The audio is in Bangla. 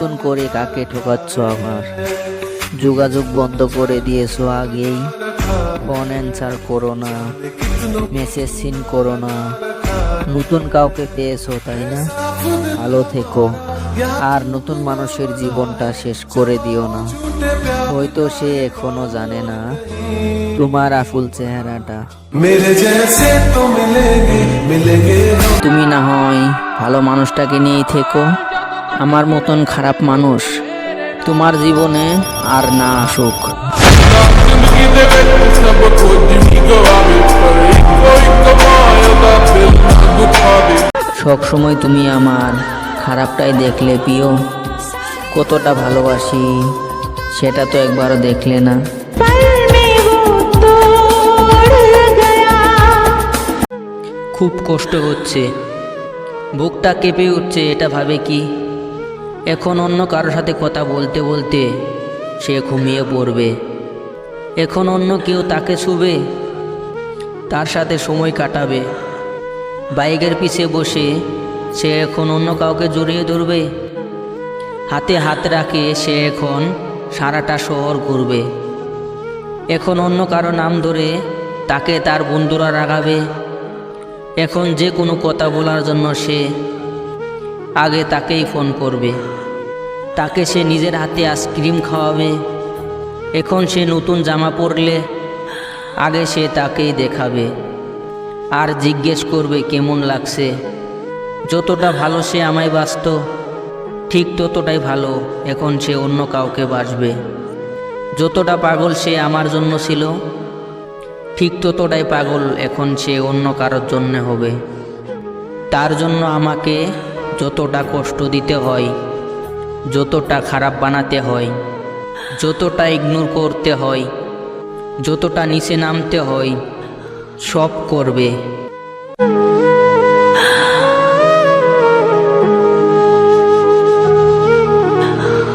নতুন করে কাকে ঠকাচ্ছ আমার? যোগাযোগ বন্ধ করে দিয়েছো আগেই। ফোন অ্যান্সার করো না, মেসেজ সিন করো না। নতুন কাউকে পেয়েছো তাই না? ভালো থেকো, আর নতুন মানুষের জীবনটা শেষ করে দিও না। হয়তো সে এখনো জানে না তোমার আসল চেহারাটা। তুমি না হয় ভালো মানুষটাকে নিয়েই থেকো। আমার মতন খারাপ মানুষ তোমার জীবনে আর না আসুক। সব সময় তুমি আমার খারাপটাই দেখলে প্রিয়। কতটা ভালোবাসি সেটা তো একবারও দেখলে না। খুব কষ্ট হচ্ছে, বুকটা কেঁপে উঠছে। এটা ভাবে কি এখন অন্য কারোর সাথে কথা বলতে বলতে সে ঘুমিয়ে পড়বে। এখন অন্য কেউ তাকে ছুবে, তার সাথে সময় কাটাবে। বাইকের পিছে বসে সে এখন অন্য কাউকে জড়িয়ে ধরবে। হাতে হাত রাখে সে এখন সারাটা শহর ঘুরবে। এখন অন্য কারো নাম ধরে তাকে তার বন্ধুরা রাগাবে। এখন যে কোনো কথা বলার জন্য সে আগে তাকেই ফোন করবে। তাকে সে নিজের হাতে আইসক্রিম খাওয়াবে। এখন সে নতুন জামা পরলে আগে সে তাকেই দেখাবে আর জিজ্ঞেস করবে কেমন লাগছে। যতটা ভালো সে আমায় বাসত, ঠিক ততটাই ভালো এখন সে অন্য কাউকে বাসবে। যতটা পাগল সে আমার জন্য ছিল, ঠিক ততটাই পাগল এখন সে অন্য কারোর জন্য হবে। তার জন্য আমাকে যতটা কষ্ট দিতে হয়, যতটা খারাপ বানাতে হয়, যতটা ইগনোর করতে হয়, যতটা নিচে নামতে হয়, সব করবে।